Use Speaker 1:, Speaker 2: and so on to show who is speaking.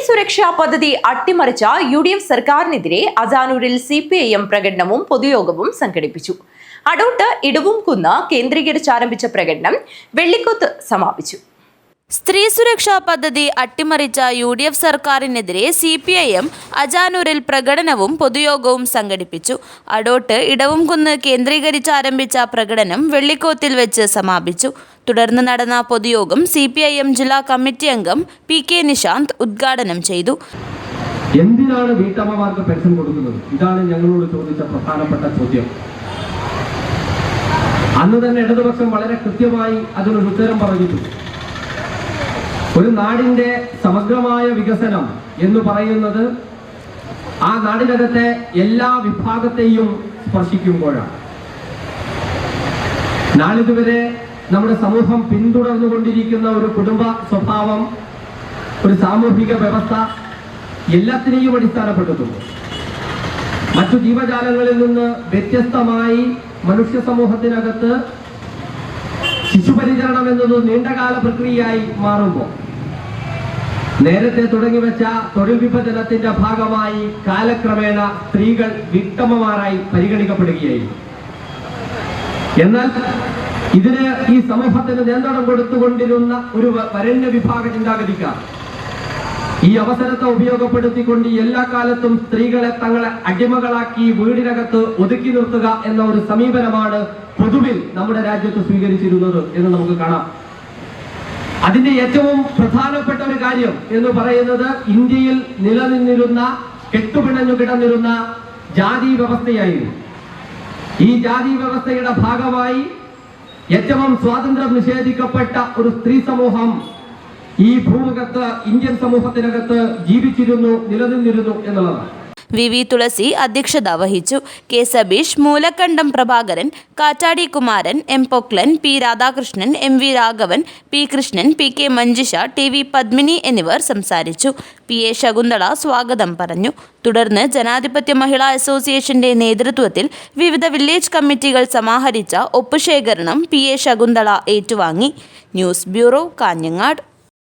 Speaker 1: സുരക്ഷാ പദ്ധതി അട്ടിമറിച്ച UDF സർക്കാരിനെതിരെ അജാനൂരിൽ CPIM പ്രകടനവും പൊതുയോഗവും സംഘടിപ്പിച്ചു. അടോട്ട് ഇടവുംകുന്ന് കേന്ദ്രീകരിച്ചാരംഭിച്ച പ്രകടനം വെള്ളിക്കോത്ത് സമാപിച്ചു. സ്ത്രീ സുരക്ഷാ പദ്ധതി അട്ടിമറിച്ച UDF സർക്കാരിനെതിരെ CPIM അജാനൂരിൽ പ്രകടനവും പൊതുയോഗവും സംഘടിപ്പിച്ചു. അടോട്ട് ഇടവുംകുന്ന് കേന്ദ്രീകരിച്ചാരംഭിച്ച പ്രകടനം വെള്ളിക്കോത്തിൽ വെച്ച് സമാപിച്ചു. തുടർന്ന് നടന്ന പൊതുയോഗം CPIM ജില്ലാ കമ്മിറ്റി അംഗം PK നിശാന്ത് ഉദ്ഘാടനം ചെയ്തു.
Speaker 2: എന്തിനാണ് വീട്ടമ്മമാർക്ക് പെൻഷൻ കൊടുക്കുന്നത്? ഇതാണ് ഞങ്ങളോട് ചോദിച്ച പ്രധാനപ്പെട്ട ചോദ്യം. അന്ന് തന്നെ ഇടതുപക്ഷം വളരെ കൃത്യമായി അതിനൊരു ഉത്തരം പറഞ്ഞിട്ടുണ്ട്. ഒരു നാടിന്റെ സമഗ്രമായ വികസനം എന്ന് പറയുന്നത് ആ നാടിനകത്തെ എല്ലാ വിഭാഗത്തെയും സ്പർശിക്കുമ്പോഴാണ്. നാളിതുവരെ നമ്മുടെ സമൂഹം പിന്തുടർന്നുകൊണ്ടിരിക്കുന്ന ഒരു കുടുംബ സ്വഭാവം, ഒരു സാമൂഹിക വ്യവസ്ഥ എല്ലാത്തിനെയും അടിസ്ഥാനപ്പെടുത്തുന്നു. മറ്റു ജീവജാലങ്ങളിൽ നിന്ന് വ്യത്യസ്തമായി മനുഷ്യ സമൂഹത്തിനകത്ത് ശിശുപരിചരണം എന്നത് നീണ്ടകാല പ്രക്രിയയായി മാറുമ്പോൾ നേരത്തെ തുടങ്ങിവെച്ച തൊഴിൽ വിഭജനത്തിന്റെ ഭാഗമായി കാലക്രമേണ സ്ത്രീകൾ വീട്ടമ്മമാരായി പരിഗണിക്കപ്പെടുകയായിരുന്നു. എന്നാൽ ഇതിന് ഈ സമൂഹത്തിന് നിയന്ത്രണം കൊടുത്തുകൊണ്ടിരുന്ന ഒരു വരണ്യ വിഭാഗ ചിന്താഗതിക്കാർ ഈ അവസരത്തെ ഉപയോഗപ്പെടുത്തിക്കൊണ്ട് എല്ലാ കാലത്തും സ്ത്രീകളെ തങ്ങളെ അടിമകളാക്കി വീടിനകത്ത് ഒതുക്കി നിർത്തുക എന്ന ഒരു സമീപനമാണ് പൊതുവിൽ നമ്മുടെ രാജ്യത്ത് സ്വീകരിച്ചിരുന്നത് എന്ന് നമുക്ക് കാണാം. അതിന്റെ ഏറ്റവും പ്രധാനപ്പെട്ട ഒരു കാര്യം എന്ന് പറയുന്നത് ഇന്ത്യയിൽ നിലനിന്നിരുന്ന കെട്ടുപിണഞ്ഞു കിടന്നിരുന്ന ജാതി വ്യവസ്ഥയായിരുന്നു. ഈ ജാതി വ്യവസ്ഥയുടെ ഭാഗമായി ഏറ്റവും സ്വാതന്ത്ര്യം നിഷേധിക്കപ്പെട്ട ഒരു സ്ത്രീ സമൂഹം ഈ ഭൂമുഖത്ത് ഇന്ത്യൻ സമൂഹത്തിനകത്ത് ജീവിച്ചിരുന്നു, നിലനിന്നിരുന്നു എന്നുള്ളതാണ്.
Speaker 1: VV തുളസി അധ്യക്ഷത വഹിച്ചു. K സബീഷ്, മൂലക്കണ്ടം പ്രഭാകരൻ, കാറ്റാടി Kumaran, M Poklan, P Radhakrishnan, MV Raghavan, P Krishnan, PK Manjisha, TV Padmini എന്നിവർ സംസാരിച്ചു. PA ശകുന്തള സ്വാഗതം പറഞ്ഞു. തുടർന്ന് ജനാധിപത്യ മഹിളാ അസോസിയേഷന്റെ നേതൃത്വത്തിൽ വിവിധ വില്ലേജ് കമ്മിറ്റികൾ സമാഹരിച്ച ഒപ്പുശേഖരണം PA ശകുന്തള ഏറ്റുവാങ്ങി. News bureau, Kanhangad.